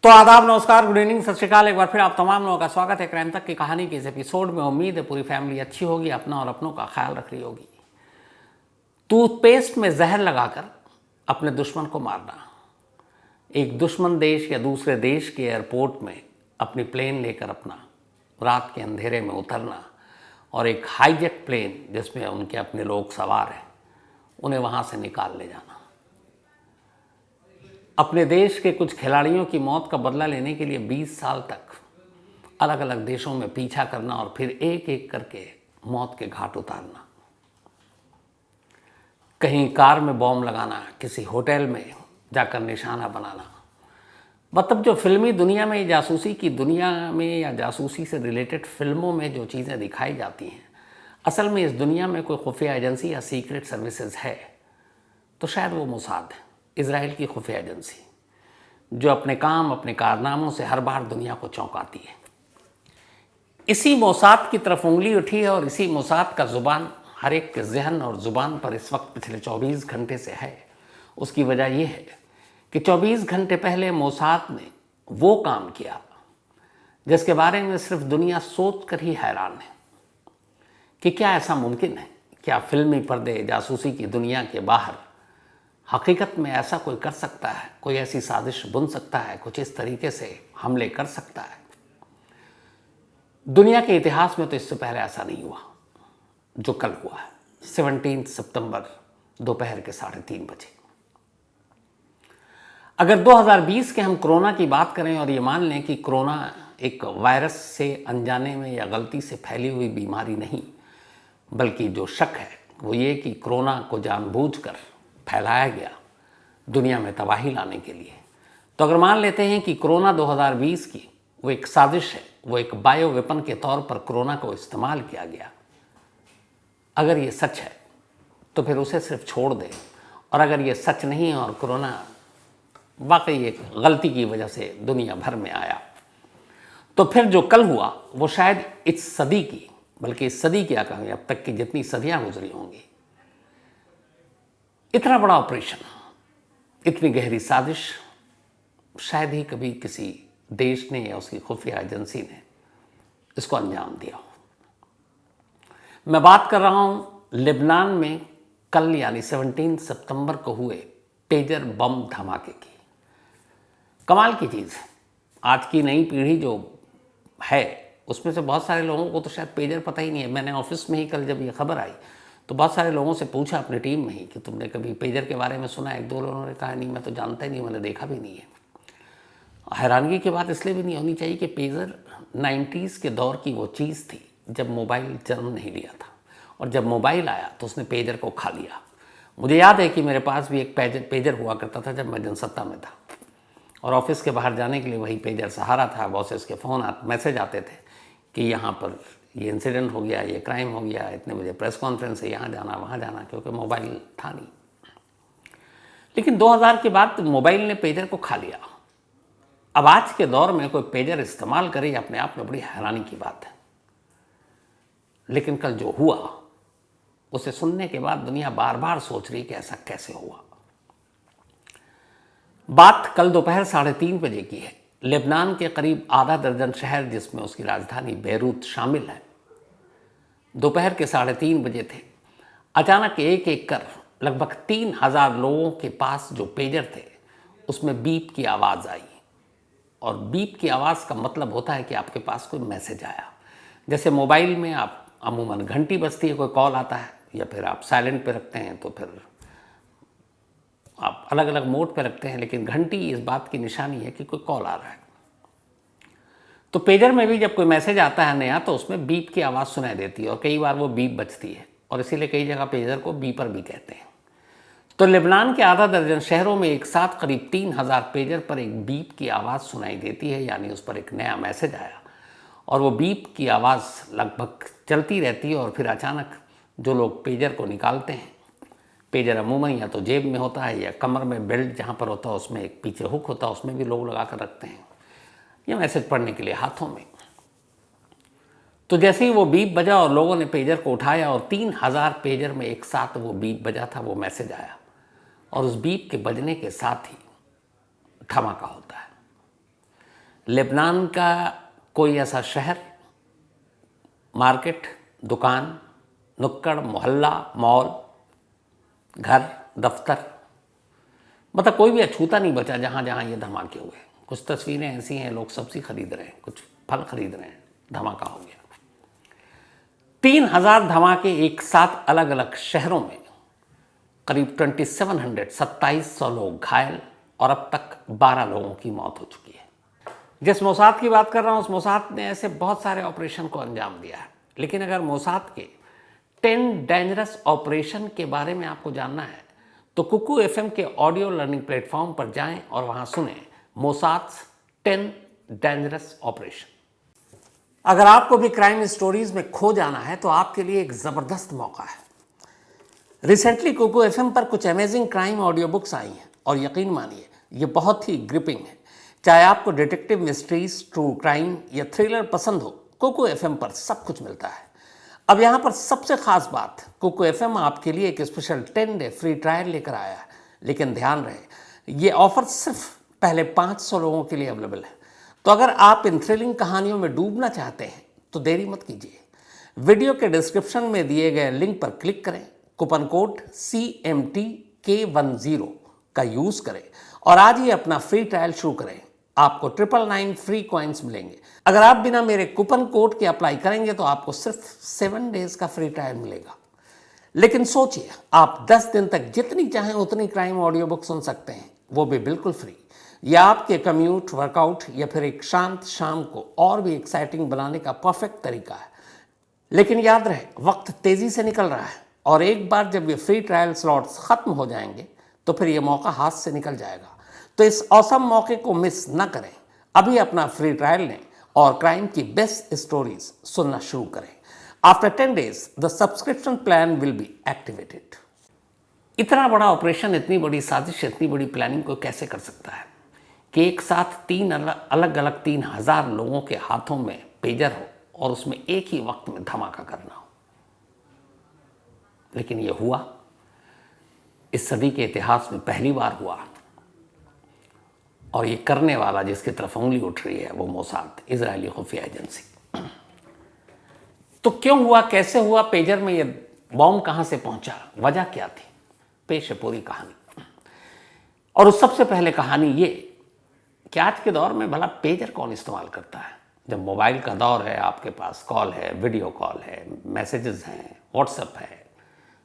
तो आदाब, नमस्कार, गुड इवनिंग, सत श्रीकाल। एक बार फिर आप तमाम लोगों का स्वागत है क्राइम तक की कहानी के इस एपिसोड में। उम्मीद है पूरी फैमिली अच्छी होगी, अपना और अपनों का ख्याल रख रही होगी। टूथपेस्ट में जहर लगाकर अपने दुश्मन को मारना, एक दुश्मन देश या दूसरे देश के एयरपोर्ट में अपनी प्लेन लेकर अपना रात के अंधेरे में उतरना और एक हाईजेक प्लेन जिसमें उनके अपने लोग सवार हैं उन्हें वहाँ से निकाल ले जाना, अपने देश के कुछ खिलाड़ियों की मौत का बदला लेने के लिए 20 साल तक अलग अलग देशों में पीछा करना और फिर एक एक करके मौत के घाट उतारना, कहीं कार में बॉम्ब लगाना, किसी होटल में जाकर निशाना बनाना। मतलब जो फिल्मी दुनिया में, जासूसी की दुनिया में या जासूसी से रिलेटेड फिल्मों में जो चीज़ें दिखाई जाती हैं, असल में इस दुनिया में कोई खुफिया एजेंसी या सीक्रेट सर्विसेज है तो शायद वो मोसाद है, इजराइल की खुफिया एजेंसी, जो अपने काम, अपने कारनामों से हर बार दुनिया को चौंकाती है। इसी मोसाद की तरफ उंगली उठी है और इसी मोसाद का जुबान हर एक के जहन और जुबान पर इस वक्त पिछले 24 घंटे से है। उसकी वजह यह है कि 24 घंटे पहले मोसाद ने वो काम किया जिसके बारे में सिर्फ दुनिया सोच कर ही हैरान है कि क्या ऐसा मुमकिन है, क्या फिल्मी पर्दे, जासूसी की दुनिया के बाहर हकीकत में ऐसा कोई कर सकता है, कोई ऐसी साजिश बुन सकता है, कुछ इस तरीके से हमले कर सकता है। दुनिया के इतिहास में तो इससे पहले ऐसा नहीं हुआ जो कल हुआ है, 17 सितंबर दोपहर के 3:30 बजे। अगर 2020 के हम कोरोना की बात करें और ये मान लें कि कोरोना एक वायरस से अनजाने में या गलती से फैली हुई बीमारी नहीं, बल्कि जो शक है वो ये कि कोरोना को जानबूझकर फैलाया गया दुनिया में तबाही लाने के लिए, तो अगर मान लेते हैं कि कोरोना 2020 की वो एक साजिश है, वो एक बायो वेपन के तौर पर कोरोना को इस्तेमाल किया गया, अगर ये सच है तो फिर उसे सिर्फ छोड़ दें, और अगर ये सच नहीं है और कोरोना वाकई एक गलती की वजह से दुनिया भर में आया, तो फिर जो कल हुआ वो शायद इस सदी की, बल्कि इस सदी क्या कहें, अब तक की जितनी सदियां गुजरी होंगी, इतना बड़ा ऑपरेशन, इतनी गहरी साजिश शायद ही कभी किसी देश ने या उसकी खुफिया एजेंसी ने इसको अंजाम दिया हो। मैं बात कर रहा हूं लेबनान में कल यानी 17 सितंबर को हुए पेजर बम धमाके की। कमाल की चीज़ है, आज की नई पीढ़ी जो है उसमें से बहुत सारे लोगों को तो शायद पेजर पता ही नहीं है। मैंने ऑफिस में ही कल जब ये खबर आई तो बहुत सारे लोगों से पूछा अपनी टीम में ही कि तुमने कभी पेजर के बारे में सुना है? एक दो लोगों ने कहा नहीं, मैं तो जानता ही नहीं, मैंने देखा भी नहीं है। हैरानगी की बात इसलिए भी नहीं होनी चाहिए कि पेजर 90s के दौर की वो चीज़ थी जब मोबाइल जन्म नहीं लिया था, और जब मोबाइल आया तो उसने पेजर को खा लिया। मुझे याद है कि मेरे पास भी एक पेजर हुआ करता था जब मैं जनसत्ता में था, और ऑफिस के बाहर जाने के लिए वही पेजर सहारा था। बॉसेस के फ़ोन मैसेज आते थे कि यहाँ पर ये इंसिडेंट हो गया, ये क्राइम हो गया, इतने बजे प्रेस कॉन्फ्रेंस है, यहाँ जाना वहाँ जाना, क्योंकि मोबाइल था नहीं। लेकिन 2000 के बाद मोबाइल ने पेजर को खा लिया। अब आज के दौर में कोई पेजर इस्तेमाल करे अपने आप में बड़ी हैरानी की बात है। लेकिन कल जो हुआ उसे सुनने के बाद दुनिया बार बार सोच रही कि ऐसा कैसे हुआ। बात कल दोपहर 3:30 बजे की है। लेबनान के करीब आधा दर्जन शहर, जिसमें उसकी राजधानी बेरूत शामिल है, दोपहर के 3:30 बजे थे। अचानक एक एक कर लगभग 3000 लोगों के पास जो पेजर थे उसमें बीप की आवाज़ आई। और बीप की आवाज़ का मतलब होता है कि आपके पास कोई मैसेज आया। जैसे मोबाइल में आप अमूमन घंटी बजती है, कोई कॉल आता है, या फिर आप साइलेंट पे रखते हैं तो फिर आप अलग अलग मोड पे रखते हैं, लेकिन घंटी इस बात की निशानी है कि कोई कॉल आ रहा है। तो पेजर में भी जब कोई मैसेज आता है नया तो उसमें बीप की आवाज़ सुनाई देती है, और कई बार वो बीप बजती है, और इसीलिए कई जगह पेजर को बीपर भी कहते हैं। तो लेबनान के आधा दर्जन शहरों में एक साथ करीब 3000 पेजर पर एक बीप की आवाज़ सुनाई देती है, यानी उस पर एक नया मैसेज आया, और वो बीप की आवाज़ लगभग चलती रहती है। और फिर अचानक जो लोग पेजर को निकालते हैं, पेजर अमूमन या तो जेब में होता है या कमर में बेल्ट जहाँ पर होता है उसमें एक पीछे हुक होता है, उसमें भी लोग लगा कर रखते हैं, या मैसेज पढ़ने के लिए हाथों में। तो जैसे ही वो बीप बजा और लोगों ने पेजर को उठाया और 3000 पेजर में एक साथ वो बीप बजा था, वो मैसेज आया, और उस बीप के बजने के साथ ही धमाका होता है। लेबनान का कोई ऐसा शहर, मार्केट, दुकान, नुक्कड़, मोहल्ला, मॉल, घर, दफ्तर, मतलब कोई भी अछूता नहीं बचा जहाँ जहाँ ये धमाके हुए। कुछ तस्वीरें ऐसी हैं, लोग सब्जी खरीद रहे हैं, कुछ फल खरीद रहे हैं, धमाका हो गया। 3000 धमाके एक साथ अलग अलग शहरों में, करीब 2700 लोग घायल और अब तक 12 लोगों की मौत हो चुकी है। जिस मोसाद की बात कर रहा हूँ, उस मोसाद ने ऐसे बहुत सारे ऑपरेशन को अंजाम दिया है, लेकिन अगर मोसाद के 10 डेंजरस ऑपरेशन के बारे में आपको जानना है तो कुकू एफएम के ऑडियो लर्निंग प्लेटफॉर्म पर जाएं और वहां सुने मोसाद 10 डेंजरस ऑपरेशन। अगर आपको भी क्राइम स्टोरीज में खो जाना है तो आपके लिए एक जबरदस्त मौका है। रिसेंटली कुकू एफएम पर कुछ amazing crime audio books I हैं और यकीन मानिए ये बहुत ही ग्रिपिंग है। चाहे आपको डिटेक्टिव मिस्ट्रीज, ट्रू क्राइम या थ्रिलर पसंद हो, कुकू एफएम पर सब कुछ मिलता है। अब यहाँ पर सबसे खास बात, कुकू एफएम आपके लिए एक स्पेशल 10 डे फ्री ट्रायल लेकर आया है। लेकिन ध्यान रहे, ये ऑफर सिर्फ पहले 500 लोगों के लिए अवेलेबल है। तो अगर आप इन थ्रिलिंग कहानियों में डूबना चाहते हैं तो देरी मत कीजिए। वीडियो के डिस्क्रिप्शन में दिए गए लिंक पर क्लिक करें, कूपन कोड CMTK10 का यूज़ करें और आज ही अपना फ्री ट्रायल शुरू करें। आपको 999 फ्री कॉइन्स मिलेंगे। अगर आप बिना मेरे कूपन कोड के अप्लाई करेंगे तो आपको सिर्फ 7 डेज का फ्री ट्रायल मिलेगा। लेकिन सोचिए, आप 10 दिन तक जितनी चाहें उतनी क्राइम ऑडियो बुक सुन सकते हैं, वो भी बिल्कुल फ्री। यह आपके कम्यूट, वर्कआउट या फिर एक शांत शाम को और भी एक्साइटिंग बनाने का परफेक्ट तरीका है। लेकिन याद रहे, वक्त तेजी से निकल रहा है और एक बार जब ये फ्री ट्रायल स्लॉट्स खत्म हो जाएंगे तो फिर ये मौका हाथ से निकल जाएगा। तो इस औसम मौके को मिस न करें। अभी अपना फ्री ट्रायल लें और क्राइम की बेस्ट स्टोरीज सुनना शुरू करें। After 10 days the subscription plan will be activated. इतना बड़ा ऑपरेशन, इतनी बड़ी साजिश, इतनी बड़ी प्लानिंग को कैसे कर सकता है कि एक साथ 3,000 लोगों के हाथों में पेजर हो और उसमें एक ही वक्त में धमाका करना हो। लेकिन यह हुआ, इस सदी के इतिहास में पहली बार हुआ। और ये करने वाला जिसकी तरफ उंगली उठ रही है वो मोसाद, इजरायली खुफिया एजेंसी। तो क्यों हुआ, कैसे हुआ, पेजर में ये बॉम्ब कहां से पहुंचा, वजह क्या थी, पेश है पूरी कहानी। और उस सबसे पहले कहानी ये कि आज के दौर में भला पेजर कौन इस्तेमाल करता है। जब मोबाइल का दौर है, आपके पास कॉल है, वीडियो कॉल है, मैसेजेस हैं, व्हाट्सएप है,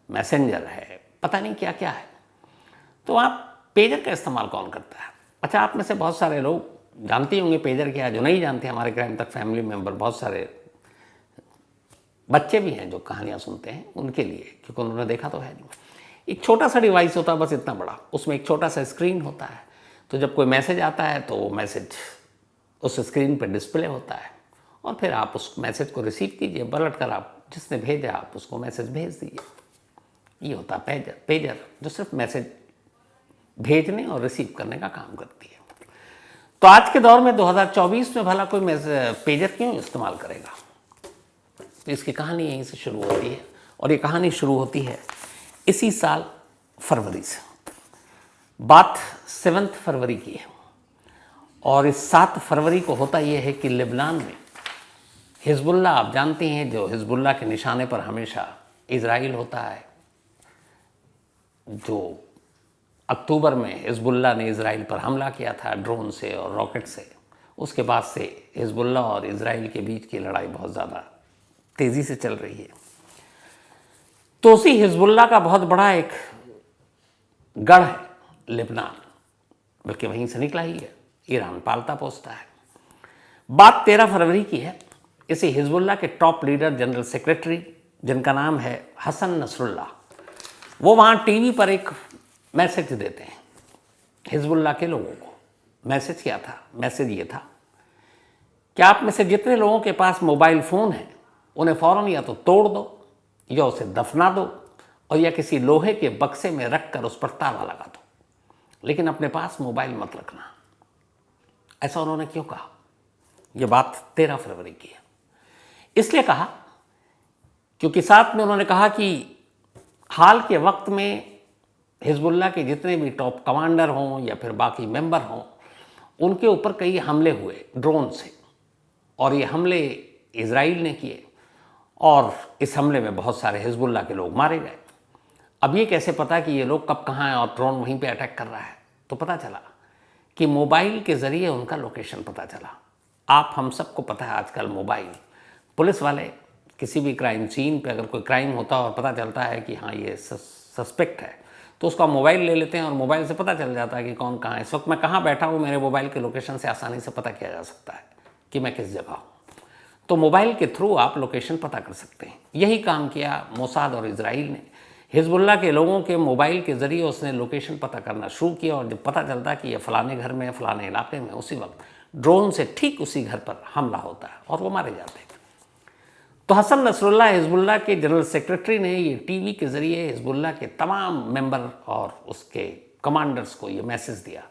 मैसेंजर है, पता नहीं क्या क्या है, तो आप पेजर का इस्तेमाल कौन करता है। अच्छा, आप में से बहुत सारे लोग जानते होंगे पेजर क्या है। जो नहीं जानते, हमारे क्राइम तक फैमिली मेंबर, बहुत सारे बच्चे भी हैं जो कहानियाँ सुनते हैं, उनके लिए, क्योंकि उन्होंने देखा तो है नहीं। एक छोटा सा डिवाइस होता है, बस इतना बड़ा, उसमें एक छोटा सा स्क्रीन होता है। तो जब कोई मैसेज आता है तो वो मैसेज उस स्क्रीन पर डिस्प्ले होता है और फिर आप उस मैसेज को रिसीव कीजिए, पलट कर आप जिसने भेजा आप उसको मैसेज भेज दीजिए। ये होता है पेजर, जो सिर्फ मैसेज भेजने और रिसीव करने का काम करती है। तो आज के दौर में 2024 में भला कोई पेजर क्यों इस्तेमाल करेगा। तो इसकी कहानी यहीं से शुरू होती है और ये कहानी शुरू होती है इसी साल फरवरी से। बात 7 फरवरी की है और इस 7 फरवरी को होता यह है कि लेबनान में हिजबुल्ला, आप जानते हैं, जो हिजबुल्ला के निशाने पर हमेशा इजराइल होता है। जो अक्टूबर में हिजबुल्ला ने इजराइल पर हमला किया था ड्रोन से और रॉकेट से, उसके बाद से हिजबुल्ला और इजराइल के बीच की लड़ाई बहुत ज़्यादा तेज़ी से चल रही है। तो उसी हिजबुल्ला का बहुत बड़ा एक गढ़ है लेबनान, बल्कि वहीं से निकला ही है, ईरान पालता पोसता है। बात 13 फरवरी की है। इसी हिजबुल्ला के टॉप लीडर, जनरल सेक्रेटरी, जिनका नाम है हसन नसरुल्लाह, वो वहाँ टीवी पर एक मैसेज देते हैं हिजबुल्ला के लोगों को। मैसेज क्या था? मैसेज ये था कि आप में से जितने लोगों के पास मोबाइल फ़ोन है उन्हें फ़ौरन या तो तोड़ दो या उसे दफना दो और या किसी लोहे के बक्से में रख कर उस पर ताला लगा दो, लेकिन अपने पास मोबाइल मत रखना। ऐसा उन्होंने क्यों कहा? यह बात 13 फरवरी की है। इसलिए कहा क्योंकि साथ में उन्होंने कहा कि हाल के वक्त में हिजबुल्ला के जितने भी टॉप कमांडर हों या फिर बाकी मेंबर हों, उनके ऊपर कई हमले हुए ड्रोन से, और ये हमले इजराइल ने किए, और इस हमले में बहुत सारे हिजबुल्लाह के लोग मारे गए। अब ये कैसे पता कि ये लोग कब कहाँ हैं और ड्रोन वहीं पे अटैक कर रहा है? तो पता चला कि मोबाइल के ज़रिए उनका लोकेशन पता चला। आप हम सबको पता है आजकल मोबाइल, पुलिस वाले किसी भी क्राइम सीन पे अगर कोई क्राइम होता है और पता चलता है कि हाँ ये सस्पेक्ट है, तो उसका मोबाइल ले लेते हैं और मोबाइल से पता चल जाता है कि कौन कहाँ है। इस वक्त मैं कहाँ बैठा हूँ, मेरे मोबाइल के लोकेशन से आसानी से पता किया जा सकता है कि मैं किस जगह हूँ। तो मोबाइल के थ्रू आप लोकेशन पता कर सकते हैं। यही काम किया मोसाद और इजराइल ने। हिजबुल्लाह के लोगों के मोबाइल के ज़रिए उसने लोकेशन पता करना शुरू किया, और जब पता चलता कि ये फ़लाने घर में, फ़लाने इलाके में, उसी वक्त ड्रोन से ठीक उसी घर पर हमला होता है और वो मारे जाते हैं। तो हसन नसरुल्लाह हिजबुल्लाह के जनरल सेक्रेटरी ने ये टीवी के ज़रिए हिजबुल्लाह के तमाम मेंबर और उसके कमांडर्स को ये मैसेज दिया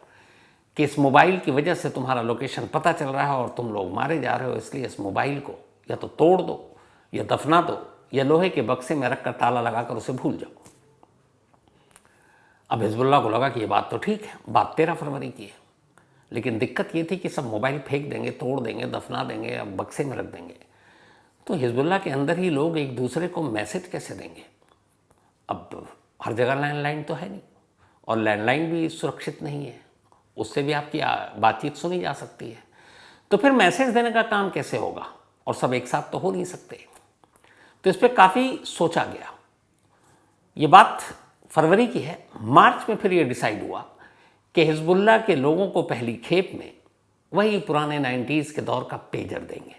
कि इस मोबाइल की वजह से तुम्हारा लोकेशन पता चल रहा है और तुम लोग मारे जा रहे हो, इसलिए इस मोबाइल को या तो तोड़ दो, या दफना दो, या लोहे के बक्से में रख कर ताला लगाकर उसे भूल जाओ। अब हिजबुल्लाह को लगा कि ये बात तो ठीक है, बात 13 फरवरी की है, लेकिन दिक्कत ये थी कि सब मोबाइल फेंक देंगे, तोड़ देंगे, दफना देंगे या बक्से में रख देंगे, तो हिजबुल्लाह के अंदर ही लोग एक दूसरे को मैसेज कैसे देंगे? अब हर जगह लैंडलाइन तो है नहीं, और लैंडलाइन भी सुरक्षित नहीं है, उससे भी आपकी बातचीत सुनी जा सकती है। तो फिर मैसेज देने का काम कैसे होगा? और सब एक साथ तो हो नहीं सकते। तो इस पर काफ़ी सोचा गया। ये बात फरवरी की है। मार्च में फिर ये डिसाइड हुआ कि हिजबुल्लाह के लोगों को पहली खेप में वही पुराने 90s के दौर का पेजर देंगे,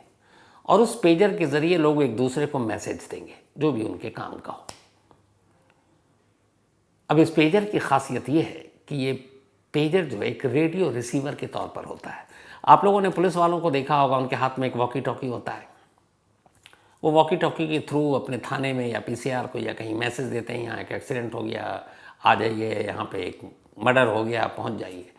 और उस पेजर के ज़रिए लोग एक दूसरे को मैसेज देंगे, जो भी उनके काम का हो। अब इस पेजर की खासियत ये है कि ये पेजर जो है एक रेडियो रिसीवर के तौर पर होता है। आप लोगों ने पुलिस वालों को देखा होगा, उनके हाथ में एक वॉकी टॉकी होता है। वो वॉकी टॉकी के थ्रू अपने थाने में या पीसीआर को या कहीं मैसेज देते हैं, यहाँ एक एक्सीडेंट हो गया, आ जाइए, यहाँ पे एक मर्डर हो गया, पहुँच जाइए।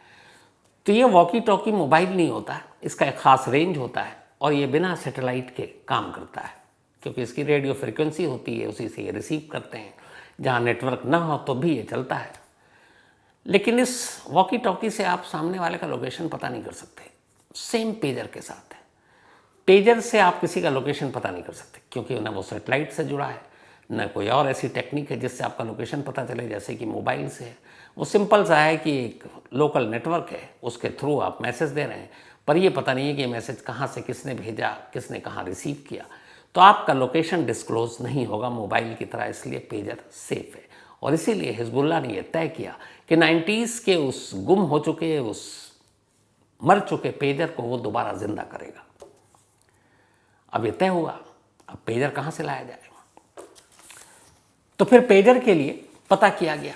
तो ये वॉकी टॉकी मोबाइल नहीं होता है, इसका एक ख़ास रेंज होता है, और ये बिना सैटेलाइट के काम करता है, क्योंकि इसकी रेडियो फ्रिक्वेंसी होती है, उसी से ये रिसीव करते हैं। जहाँ नेटवर्क ना हो तो भी ये चलता है। लेकिन इस वॉकी टॉकी से आप सामने वाले का लोकेशन पता नहीं कर सकते। सेम पेजर के साथ है। पेजर से आप किसी का लोकेशन पता नहीं कर सकते, क्योंकि ना वो सेटेलाइट से जुड़ा है, न कोई और ऐसी टेक्निक है जिससे आपका लोकेशन पता चले जैसे कि मोबाइल से है। वो सिंपल सा है कि एक लोकल नेटवर्क है, उसके थ्रू आप मैसेज दे रहे हैं, पर ये पता नहीं है कि ये मैसेज कहाँ से किसने भेजा, किसने कहाँ रिसीव किया। तो आपका लोकेशन डिस्क्लोज नहीं होगा मोबाइल की तरह, इसलिए पेजर सेफ है। और इसीलिए हिजबुल्लाह ने यह तय किया कि 90s के उस गुम हो चुके, उस मर चुके पेजर को वो दोबारा जिंदा करेगा। अब ये तय हुआ, अब पेजर कहाँ से लाया जाएगा? तो फिर पेजर के लिए पता किया गया।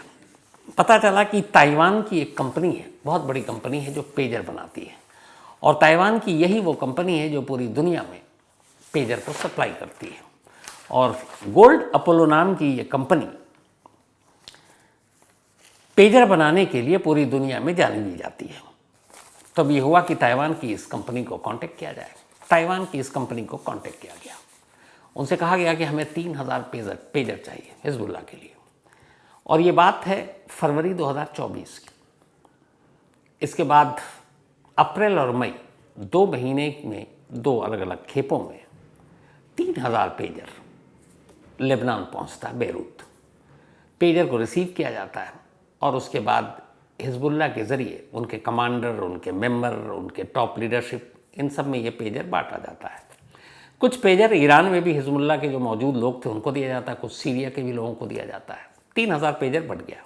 पता चला कि ताइवान की एक कंपनी है, बहुत बड़ी कंपनी है, जो पेजर बनाती है, और ताइवान की यही वो कंपनी है जो पूरी दुनिया में पेजर को सप्लाई करती है। और गोल्ड अपोलो नाम की ये कंपनी पेजर बनाने के लिए पूरी दुनिया में जानी दी जाती है। तब ये हुआ कि ताइवान की इस कंपनी को कांटेक्ट किया जाए। ताइवान की इस कंपनी को कांटेक्ट किया गया, उनसे कहा गया कि हमें 3000 पेजर चाहिए हिजबुल्लाह के लिए। और ये बात है फरवरी 2024 की। इसके बाद अप्रैल और मई 2 महीने में 2 अलग अलग खेपों में 3000 पेजर लेबनान पहुंचता है, बेरूत। पेजर को रिसीव किया जाता है, और उसके बाद हिजबुल्लाह के ज़रिए उनके कमांडर, उनके मेंबर, उनके टॉप लीडरशिप, इन सब में ये पेजर बांटा जाता है। कुछ पेजर ईरान में भी हिजबुल्लाह के जो मौजूद लोग थे उनको दिया जाता है, कुछ सीरिया के भी लोगों को दिया जाता है। 3000 पेजर बट गया,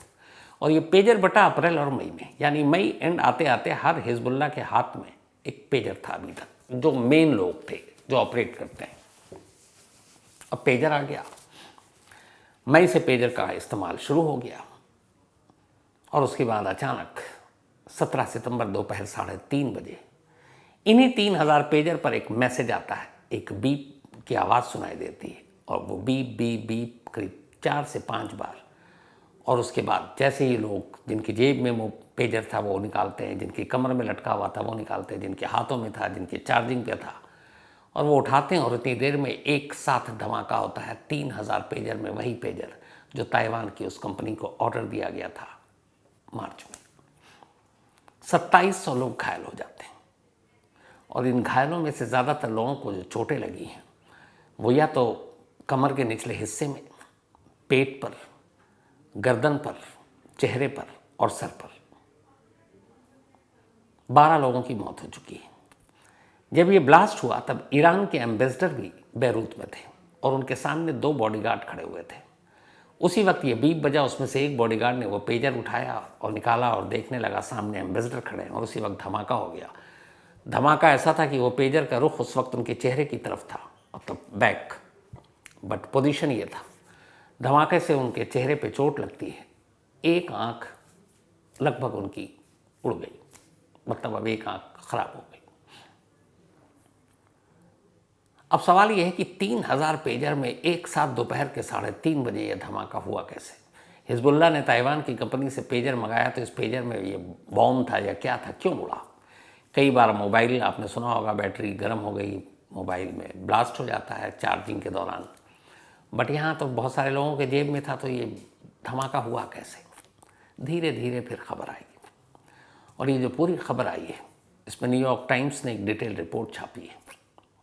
और ये पेजर बटा अप्रैल और मई में, यानी मई एंड आते आते हर हिजबुल्लाह के हाथ में एक पेजर था अभी तक, जो मेन लोग थे जो ऑपरेट करते हैं। अब पेजर आ गया, मई से पेजर का इस्तेमाल शुरू हो गया, और उसके बाद अचानक 17 सितंबर दोपहर 3:30 बजे इन्हीं 3000 पेजर पर एक मैसेज आता है, एक बीप की आवाज़ सुनाई देती है, और वो बीप बीप बीप करीब 4 से 5 बार। और उसके बाद जैसे ही लोग जिनकी जेब में वो पेजर था वो निकालते हैं, जिनकी कमर में लटका हुआ था वो निकालते हैं, जिनके हाथों में था, जिनके चार्जिंग पे था, और वो उठाते हैं, और इतनी देर में एक साथ धमाका होता है। 3000 पेजर में वही पेजर जो ताइवान की उस कंपनी को ऑर्डर दिया गया था मार्च में। 2700 लोग घायल हो जाते हैं। और इन घायलों में से ज़्यादातर लोगों को जो चोटें लगी हैं वो या तो कमर के निचले हिस्से में, पेट पर, गर्दन पर, चेहरे पर और सर पर। 12 लोगों की मौत हो चुकी है। जब ये ब्लास्ट हुआ तब ईरान के एम्बेसडर भी बैरूत में थे और उनके सामने 2 बॉडीगार्ड खड़े हुए थे। उसी वक्त ये बीप बजा, उसमें से एक बॉडीगार्ड ने वो पेजर उठाया और निकाला और देखने लगा सामने एम्बेसडर खड़े हैं, और उसी वक्त धमाका हो गया। धमाका ऐसा था कि वो पेजर का रुख उस वक्त उनके चेहरे की तरफ था, मतलब बैक, बट पोजीशन ये था। धमाके से उनके चेहरे पे चोट लगती है, एक आंख लगभग उनकी उड़ गई, मतलब अब एक आंख खराब हो गई। अब सवाल यह है कि 3000 पेजर में एक साथ दोपहर के 3:30 बजे यह धमाका हुआ कैसे? हिजबुल्लाह ने ताइवान की कंपनी से पेजर मंगाया तो इस पेजर में ये बॉम्ब था या क्या था, क्यों उड़ा? कई बार मोबाइल, आपने सुना होगा, बैटरी गर्म हो गई, मोबाइल में ब्लास्ट हो जाता है चार्जिंग के दौरान। बट यहाँ तो बहुत सारे लोगों के जेब में था, तो ये धमाका हुआ कैसे? धीरे धीरे फिर खबर आई, और ये जो पूरी खबर आई है इसमें न्यूयॉर्क टाइम्स ने एक डिटेल रिपोर्ट छापी है।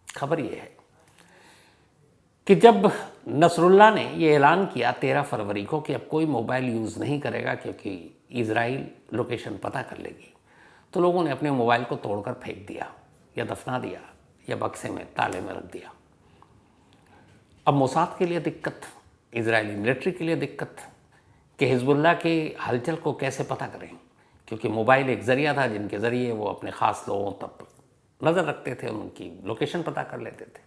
खबर ये है कि जब नसरुल्लाह ने ये ऐलान किया 13 फरवरी को कि अब कोई मोबाइल यूज़ नहीं करेगा क्योंकि इजराइल लोकेशन पता कर लेगी, तो लोगों ने अपने मोबाइल को तोड़कर फेंक दिया या दफना दिया या बक्से में ताले में रख दिया। अब मोसाद के लिए दिक्कत, इजरायली मिलिट्री के लिए दिक्कत कि हिजबुल्लाह के हलचल को कैसे पता करें, क्योंकि मोबाइल एक ज़रिया था जिनके ज़रिए वो अपने ख़ास लोगों तक नज़र रखते थे, उनकी लोकेशन पता कर लेते थे।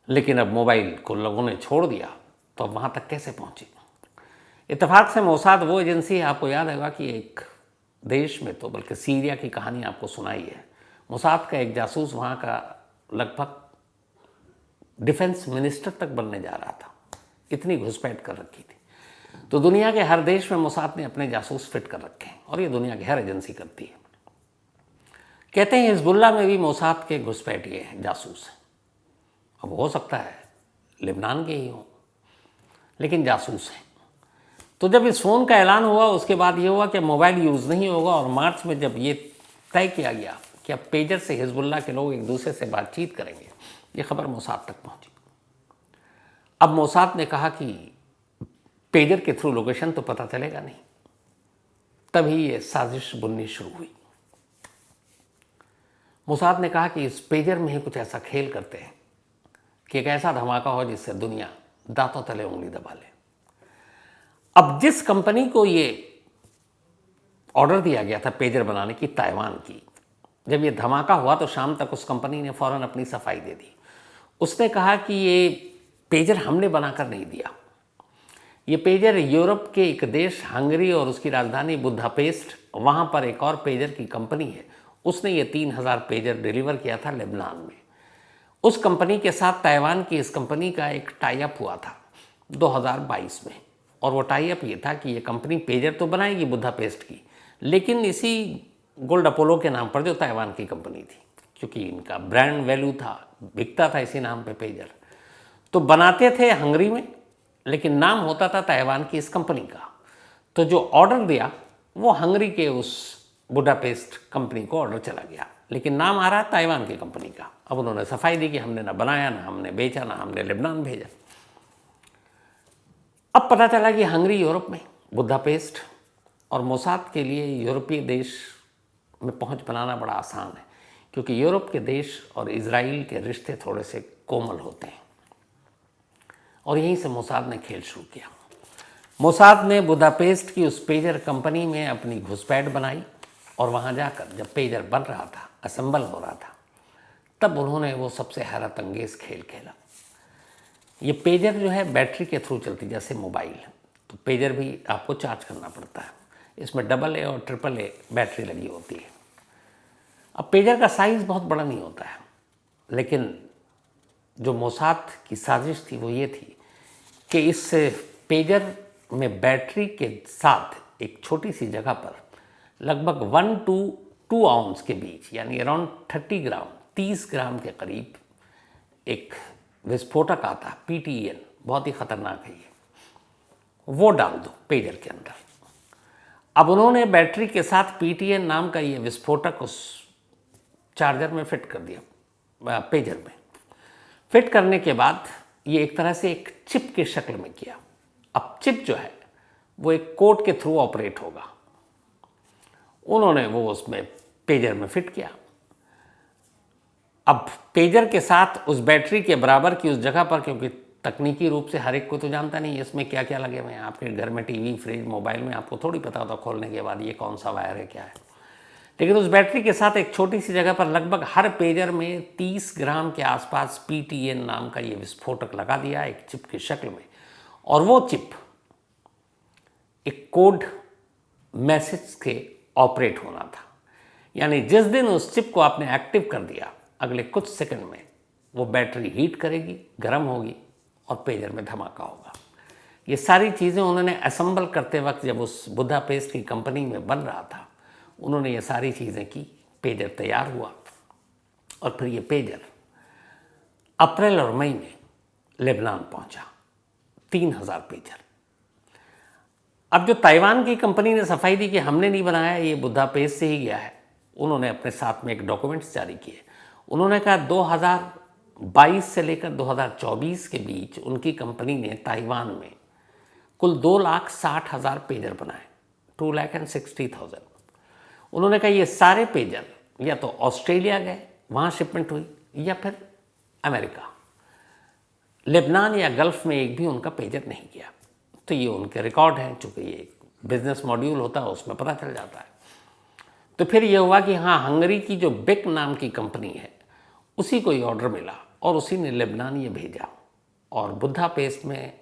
लेकिन अब मोबाइल को लोगों ने छोड़ दिया, तो अब वहाँ तक कैसे पहुँची? इत्तेफाक से मोसाद वो एजेंसी है, आपको याद होगा कि एक देश में, तो बल्कि सीरिया की कहानी आपको सुनाई है, मोसाद का एक जासूस वहाँ का लगभग डिफेंस मिनिस्टर तक बनने जा रहा था, इतनी घुसपैठ कर रखी थी। तो दुनिया के हर देश में मोसाद ने अपने जासूस फिट कर रखे हैं, और ये दुनिया की हर एजेंसी करती है। कहते हैं हिजबुल्लाह में भी मोसाद के घुसपैठिए हैं, जासूस हैं। अब हो सकता है लेबनान के ही हों, लेकिन जासूस हैं। तो जब इस फ़ोन का ऐलान हुआ उसके बाद ये हुआ कि मोबाइल यूज़ नहीं होगा, और मार्च में जब ये तय किया गया कि अब पेजर से हिजबुल्लाह के लोग एक दूसरे से बातचीत करेंगे, ये खबर मोसाद तक पहुंची। अब मोसाद ने कहा कि पेजर के थ्रू लोकेशन तो पता चलेगा नहीं, तभी ये साजिश बुननी शुरू हुई। मोसाद ने कहा कि इस पेजर में ही कुछ ऐसा खेल करते हैं कि एक ऐसा धमाका हो जिससे दुनिया दांतों तले उंगली दबा ले। अब जिस कंपनी को ये ऑर्डर दिया गया था पेजर बनाने की, ताइवान की, जब ये धमाका हुआ तो शाम तक उस कंपनी ने फ़ौरन अपनी सफाई दे दी। उसने कहा कि ये पेजर हमने बनाकर नहीं दिया, ये पेजर यूरोप के एक देश हंगरी और उसकी राजधानी बुदापेस्ट, वहाँ पर एक और पेजर की कंपनी है, उसने ये 3000 पेजर डिलीवर किया था लेबनान में। उस कंपनी के साथ ताइवान की इस कंपनी का एक टाई अप हुआ था 2022 में, और वो टाई अप ये था कि ये कंपनी पेजर तो बनाएगी बुदापेस्ट की, लेकिन इसी गोल्ड अपोलो के नाम पर, जो ताइवान की कंपनी थी, क्योंकि इनका ब्रांड वैल्यू था, बिकता था इसी नाम पे पेजर, तो बनाते थे हंगरी में, लेकिन नाम होता था ताइवान की इस कंपनी का। तो जो ऑर्डर दिया वो हंगरी के उस बुडापेस्ट कंपनी को ऑर्डर चला गया, लेकिन नाम आ रहा है ताइवान की कंपनी का। अब उन्होंने सफाई दी कि हमने ना बनाया, ना हमने बेचा, ना हमने लेबनान भेजा। अब पता चला कि हंगरी यूरोप में, बुदापेस्ट, और मोसाद के लिए यूरोपीय देश में पहुंच बनाना बड़ा आसान है, क्योंकि यूरोप के देश और इजराइल के रिश्ते थोड़े से कोमल होते हैं। और यहीं से मोसाद ने खेल शुरू किया। मोसाद ने बुदापेस्ट की उस पेजर कंपनी में अपनी घुसपैठ बनाई, और वहाँ जाकर जब पेजर बन रहा था, असेंबल हो रहा था, तब उन्होंने वो सबसे हैरत अंगेज़ खेल खेला। ये पेजर जो है बैटरी के थ्रू चलती, जैसे मोबाइल, तो पेजर भी आपको चार्ज करना पड़ता है। इसमें AA और AAA बैटरी लगी होती है। अब पेजर का साइज़ बहुत बड़ा नहीं होता है, लेकिन जो मोसाद की साजिश थी वो ये थी कि इस पेजर में बैटरी के साथ एक छोटी सी जगह पर लगभग 1 to 2 आउंस के बीच, यानी अराउंड 30 ग्राम, 30 ग्राम के करीब एक विस्फोटक आता है, PTEN, बहुत ही ख़तरनाक है ये, वो डाल दो पेजर के अंदर। अब उन्होंने बैटरी के साथ PTN नाम का ये विस्फोटक उस चार्जर में फिट कर दिया, पेजर में फिट करने के बाद ये एक तरह से एक चिप की शक्ल में किया। अब चिप जो है वो एक कोड के थ्रू ऑपरेट होगा। उन्होंने वो उसमें पेजर में फिट किया। अब पेजर के साथ उस बैटरी के बराबर की उस जगह पर, क्योंकि तकनीकी रूप से हर एक को तो जानता नहीं है इसमें क्या क्या लगे हुए हैं, आपके घर में टीवी, फ्रिज, मोबाइल में आपको थोड़ी पता होता खोलने के बाद ये कौन सा वायर है, क्या है। लेकिन उस बैटरी के साथ एक छोटी सी जगह पर लगभग हर पेजर में 30 ग्राम के आसपास PTN नाम का ये विस्फोटक लगा दिया एक चिप की शक्ल में। और वो चिप एक कोड मैसेज के ऑपरेट होना था। यानी जिस दिन उस चिप को आपने एक्टिव कर दिया, अगले कुछ सेकंड में वो बैटरी हीट करेगी, गर्म होगी और पेजर में धमाका होगा। ये सारी चीज़ें उन्होंने असेंबल करते वक्त जब उस बुदापेस्ट की कंपनी में बन रहा था, उन्होंने ये सारी चीज़ें की। पेजर तैयार हुआ और फिर ये पेजर अप्रैल और मई में लेबनान पहुंचा। 3000 पेजर। अब जो ताइवान की कंपनी ने सफाई दी कि हमने नहीं बनाया, ये बुदापेस्ट से ही गया है, उन्होंने अपने साथ में एक डॉक्यूमेंट्स जारी किए। उन्होंने कहा 2022 से लेकर 2024 के बीच उनकी कंपनी ने ताइवान में कुल 2,60,000 पेजर बनाए, 2,60,000। उन्होंने कहा ये सारे पेजर या तो ऑस्ट्रेलिया गए, वहाँ शिपमेंट हुई, या फिर अमेरिका, लेबनान या गल्फ में एक भी उनका पेजर नहीं गया। तो ये उनके रिकॉर्ड हैं, चूँकि ये बिजनेस मॉड्यूल होता है उसमें पता चल जाता है। तो फिर ये हुआ कि हाँ, हंगरी की जो बिक नाम की कंपनी है उसी को ये ऑर्डर मिला और उसी ने लेबनान ये भेजा। और बुदापेस्ट में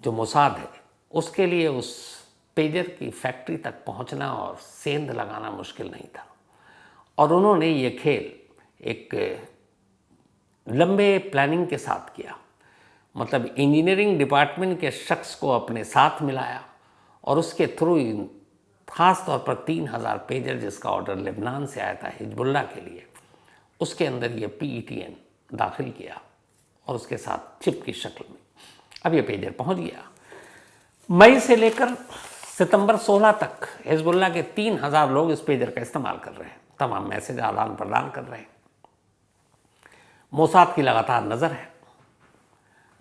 जो मोसाद है उसके लिए उस पेजर की फैक्ट्री तक पहुंचना और सेंध लगाना मुश्किल नहीं था। और उन्होंने ये खेल एक लंबे प्लानिंग के साथ किया। मतलब इंजीनियरिंग डिपार्टमेंट के शख्स को अपने साथ मिलाया और उसके थ्रू ख़ास तौर पर 3000 पेजर जिसका ऑर्डर लेबनान से आया था हिजबुल्लाह के लिए, उसके अंदर ये PTN दाखिल किया और उसके साथ चिप की शक्ल में। अब ये पेजर पहुंच गया। मई से लेकर सितंबर 16 तक हिजबुल्लाह के 3000 लोग इस पेजर का इस्तेमाल कर रहे हैं, तमाम मैसेज आदान प्रदान कर रहे हैं। मोसाद की लगातार नज़र है।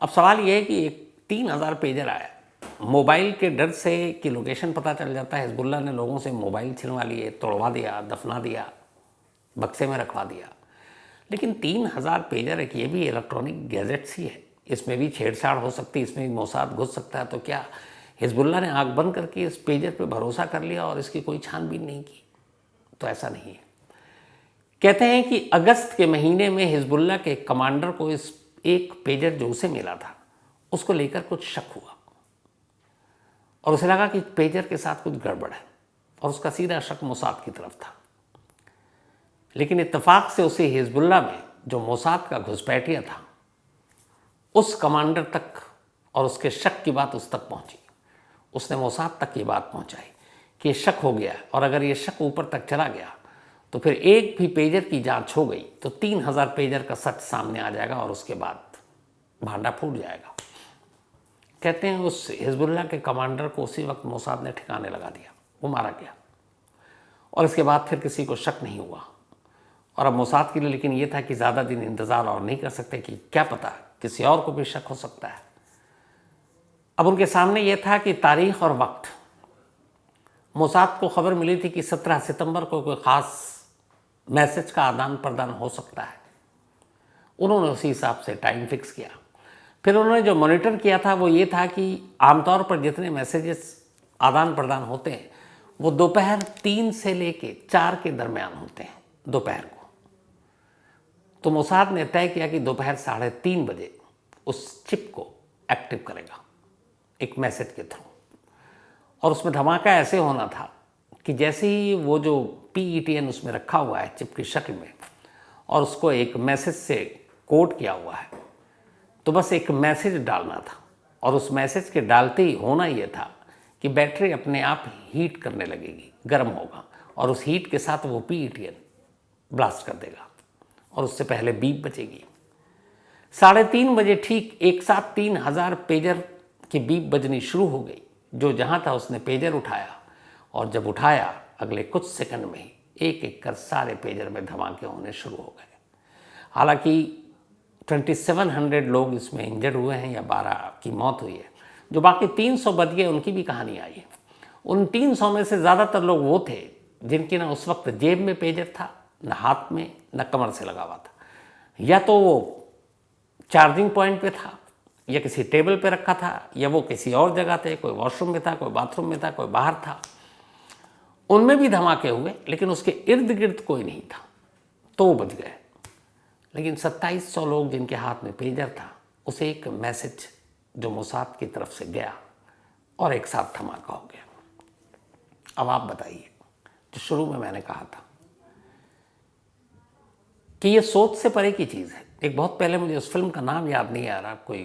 अब सवाल यह है कि एक 3000 पेजर आया, मोबाइल के डर से कि लोकेशन पता चल जाता है, हिजबुल्लाह ने लोगों से मोबाइल छिनवा लिए, तोड़वा दिया, दफना दिया, बक्से में रखवा दिया। लेकिन 3000 पेजर एक ये भी इलेक्ट्रॉनिक गैजेट्स ही है, इसमें भी छेड़छाड़ हो सकती है, इसमें भी मोसाद घुस सकता है। तो क्या हिजबुल्लाह ने आँख बंद करके इस पेजर पे भरोसा कर लिया और इसकी कोई छानबीन नहीं की? तो ऐसा नहीं है। कहते हैं कि अगस्त के महीने में हिजबुल्लाह के कमांडर को इस एक पेजर जो उसे मिला था उसको लेकर कुछ शक हुआ और उसे लगा कि पेजर के साथ कुछ गड़बड़ है और उसका सीधा शक मोसाद की तरफ था। लेकिन इत्तेफाक से उसे हिजबुल्लाह में जो मोसाद का घुसपैठिया था उस कमांडर तक और उसके शक की बात उस तक पहुंची। उसने मोसाद तक ये बात पहुंचाई कि ये शक हो गया और अगर ये शक ऊपर तक चला गया तो फिर एक भी पेजर की जांच हो गई तो 3000 पेजर का सच सामने आ जाएगा और उसके बाद भांडा फूट जाएगा। कहते हैं उस हिजबुल्लाह के कमांडर को उसी वक्त मोसाद ने ठिकाने लगा दिया, वो मारा गया और इसके बाद फिर किसी को शक नहीं हुआ। और अब मोसाद के लिए लेकिन ये था कि ज़्यादा दिन इंतज़ार और नहीं कर सकते कि क्या पता किसी और को भी शक हो सकता है। अब उनके सामने ये था कि तारीख और वक्त। मोसाद को खबर मिली थी कि 17 सितंबर को कोई ख़ास मैसेज का आदान प्रदान हो सकता है। उन्होंने उसी हिसाब से टाइम फिक्स किया। फिर उन्होंने जो मॉनिटर किया था वो ये था कि आमतौर पर जितने मैसेजेस आदान प्रदान होते हैं वो दोपहर 3 से लेके 4 के दरमियान होते हैं दोपहर को। तो मोसाद ने तय किया कि दोपहर 3:30 बजे उस चिप को एक्टिव करेगा एक मैसेज के थ्रू। और उसमें धमाका ऐसे होना था कि जैसे ही वो जो PTN उसमें रखा हुआ है चिप की शक्ल में और उसको एक मैसेज से कोड किया हुआ है, तो बस एक मैसेज डालना था और उस मैसेज के डालते ही होना ये था कि बैटरी अपने आप हीट करने लगेगी, गर्म होगा और उस हीट के साथ वो PTN ब्लास्ट कर देगा और उससे पहले बीप बचेगी। 3:30 बजे ठीक एक साथ 3000 पेजर की बीप बजनी शुरू हो गई। जो जहाँ था उसने पेजर उठाया और जब उठाया अगले कुछ सेकंड में ही एक एक कर सारे पेजर में धमाके होने शुरू हो गए। हालांकि 2700 लोग इसमें इंजर्ड हुए हैं या 12 की मौत हुई है। जो बाकी 300 बच गए उनकी भी कहानी आई है। उन 300 में से ज़्यादातर लोग वो थे जिनकी ना उस वक्त जेब में पेजर था, न हाथ में, न कमर से लगा हुआ था, या तो वो चार्जिंग पॉइंट पे था, या किसी टेबल पे रखा था, या वो किसी और जगह थे, कोई वॉशरूम में था, कोई बाथरूम में था, कोई बाहर था। उनमें भी धमाके हुए, लेकिन उसके इर्द गिर्द कोई नहीं था, तो वो बच गए। लेकिन 2700 लोग जिनके हाथ में पेजर था, उसे एक मैसेज जो मोसाद की तरफ से गया और एक साथ धमाका हो गया। अब आप बताइए, जो शुरू में मैंने कहा था कि ये सोच से परे की चीज़ है। एक बहुत पहले, मुझे उस फिल्म का नाम याद नहीं आ रहा, कोई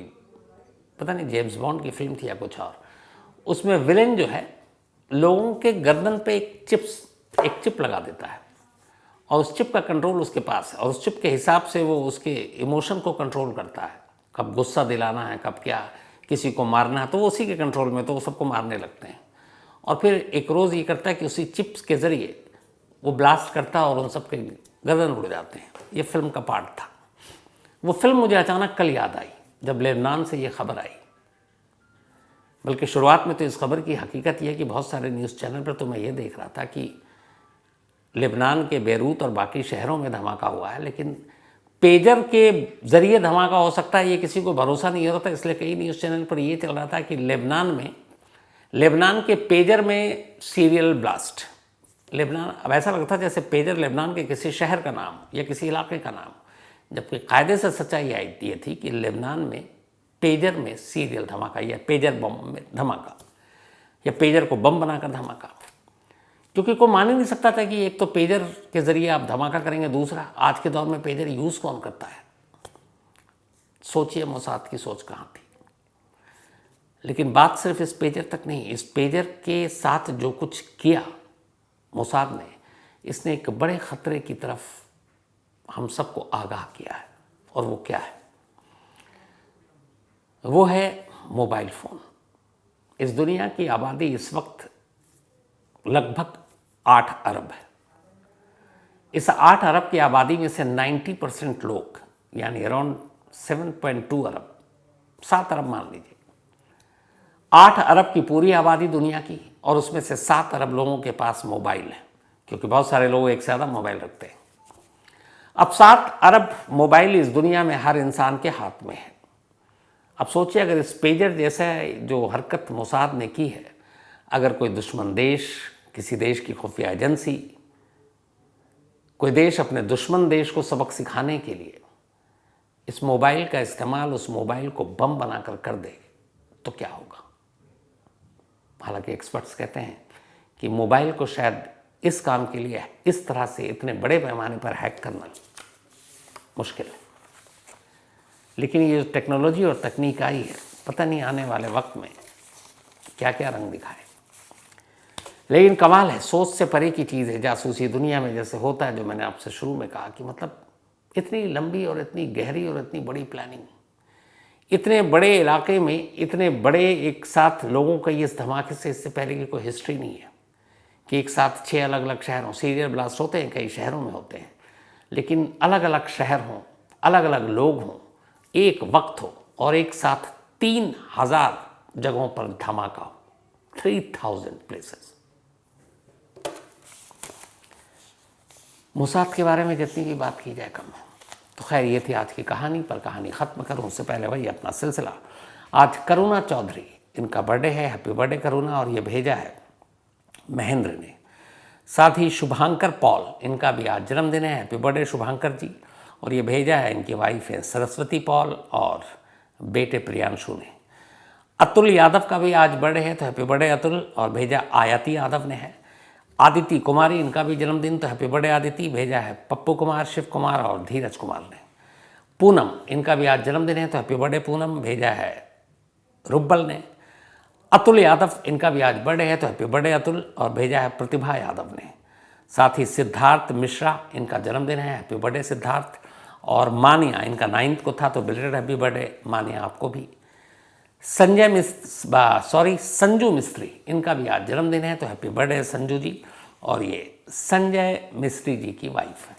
पता नहीं जेम्स बॉन्ड की फिल्म थी या कुछ और, उसमें विलेन जो है लोगों के गर्दन पे एक चिप लगा देता है और उस चिप का कंट्रोल उसके पास है और उस चिप के हिसाब से वो उसके इमोशन को कंट्रोल करता है। कब गुस्सा दिलाना है, कब क्या किसी को मारना है, तो वो उसी के कंट्रोल में, तो वो सबको मारने लगते हैं। और फिर एक रोज़ ये करता है कि उसी चिप्स के ज़रिए वो ब्लास्ट करता है और उन सब के गर्दन उड़ जाते हैं। ये फिल्म का पार्ट था। वो फिल्म मुझे अचानक कल याद आई जब लेबनान से ये खबर आई। बल्कि शुरुआत में तो इस खबर की हकीकत यह है कि बहुत सारे न्यूज़ चैनल पर तो मैं ये देख रहा था कि लेबनान के बेरूत और बाकी शहरों में धमाका हुआ है, लेकिन पेजर के ज़रिए धमाका हो सकता है ये किसी को भरोसा नहीं होता था। इसलिए कई न्यूज़ चैनल पर ये चल रहा था कि लेबनान के पेजर में सीरियल ब्लास्ट। लेबनान, अब ऐसा लगता जैसे पेजर लेबनान के किसी शहर का नाम या किसी इलाके का नाम, जबकि कायदे से सच्चाई ये थी कि लेबनान में पेजर में सीरियल धमाका या पेजर बम में धमाका या पेजर को बम बनाकर धमाका। क्योंकि कोई मान ही नहीं सकता था कि एक तो पेजर के ज़रिए आप धमाका करेंगे, दूसरा आज के दौर में पेजर यूज़ कौन करता है। सोचिए मोसाद की सोच कहाँ थी। लेकिन बात सिर्फ इस पेजर तक नहीं, इस पेजर के साथ जो कुछ किया मोसाद ने, इसने एक बड़े ख़तरे की तरफ हम सबको आगाह किया है। और वो क्या है? वो है मोबाइल फ़ोन। इस दुनिया की आबादी इस वक्त लगभग 8 अरब है। इस 8 अरब की आबादी में से 90% लोग, यानी अराउंड 7.2 अरब, 7 अरब मान लीजिए, 8 अरब की पूरी आबादी दुनिया की, और उसमें से 7 अरब लोगों के पास मोबाइल है, क्योंकि बहुत सारे लोग एक से ज़्यादा मोबाइल रखते हैं। अब 7 अरब मोबाइल इस दुनिया में हर इंसान के हाथ में है। अब सोचिए, अगर इस पेजर जैसा जो हरकत मोसाद ने की है, अगर कोई दुश्मन देश, किसी देश की खुफिया एजेंसी, कोई देश अपने दुश्मन देश को सबक सिखाने के लिए इस मोबाइल का इस्तेमाल, उस मोबाइल को बम बनाकर कर दे, तो क्या होगा? हालांकि एक्सपर्ट्स कहते हैं कि मोबाइल को शायद इस काम के लिए इस तरह से इतने बड़े पैमाने पर हैक करना मुश्किल है। लेकिन ये जो टेक्नोलॉजी और तकनीक आई है, पता नहीं आने वाले वक्त में क्या क्या रंग दिखाए। लेकिन कमाल है, सोच से परे की चीज़ है। जासूसी दुनिया में जैसे होता है, जो मैंने आपसे शुरू में कहा कि मतलब इतनी लंबी और इतनी गहरी और इतनी बड़ी प्लानिंग, इतने बड़े इलाके में इतने बड़े एक साथ लोगों का, इस धमाके से इससे पहले की कोई हिस्ट्री नहीं है कि एक साथ 6 अलग अलग शहरों, सीरियल ब्लास्ट होते हैं, कई शहरों में होते हैं, लेकिन अलग अलग शहर हों, अलग अलग लोग हों, एक वक्त हो, और एक साथ 3000 जगहों पर धमाका हो, 3000 प्लेसेस। मोसाद के बारे में जितनी भी बात की जाए कम है। तो खैर, ये थी आज की कहानी। पर कहानी ख़त्म करूँ उससे पहले वही अपना सिलसिला। आज करुणा चौधरी, इनका बर्थडे है। हैप्पी बर्थडे करुणा। और ये भेजा है महेंद्र ने। साथ ही शुभांकर पॉल, इनका भी आज जन्मदिन है। हैप्पी बर्थडे शुभांकर जी। और ये भेजा है इनकी वाइफ है सरस्वती पॉल और बेटे प्रियांशु ने। अतुल यादव का भी आज बर्थडे है, तो हैप्पी बर्थडे अतुल। और भेजा आयती यादव ने है। आदिति कुमारी, इनका भी जन्मदिन, तो हैप्पी बर्थडे आदिति। भेजा है पप्पू कुमार, शिव कुमार और धीरज कुमार ने। पूनम, इनका भी आज जन्मदिन है, तो हैप्पी बर्थडे पूनम। भेजा है रुब्बल ने। अतुल यादव, इनका भी आज बर्थडे है, तो हैप्पी बर्थडे अतुल। और भेजा है प्रतिभा यादव ने। साथ ही सिद्धार्थ मिश्रा, इनका जन्मदिन है, हैप्पी बर्थडे सिद्धार्थ। और मानिया, इनका 9th को था, तो बिलेटेड हैप्पी बर्थडे मानिया आपको भी। संजू मिस्त्री, इनका भी आज जन्मदिन है, तो हैप्पी बर्थडे संजू जी। और ये संजय मिस्त्री जी की वाइफ है।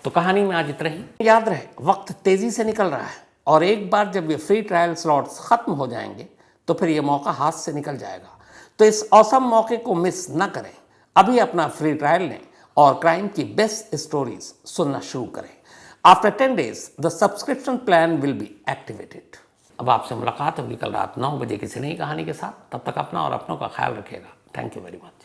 तो कहानी में आज इतना ही। याद रहे, वक्त तेजी से निकल रहा है और एक बार जब ये फ्री ट्रायल स्लॉट्स खत्म हो जाएंगे तो फिर ये मौका हाथ से निकल जाएगा। तो इस औसम मौके को मिस न करें। अभी अपना फ्री ट्रायल लें और क्राइम की बेस्ट स्टोरीज सुनना शुरू करें। After 10 days the subscription plan will be activated. अब आपसे मुलाकात होगी कल रात 9 बजे किसी नई कहानी के साथ। तब तक अपना और अपनों का ख्याल रखिएगा। Thank you very much.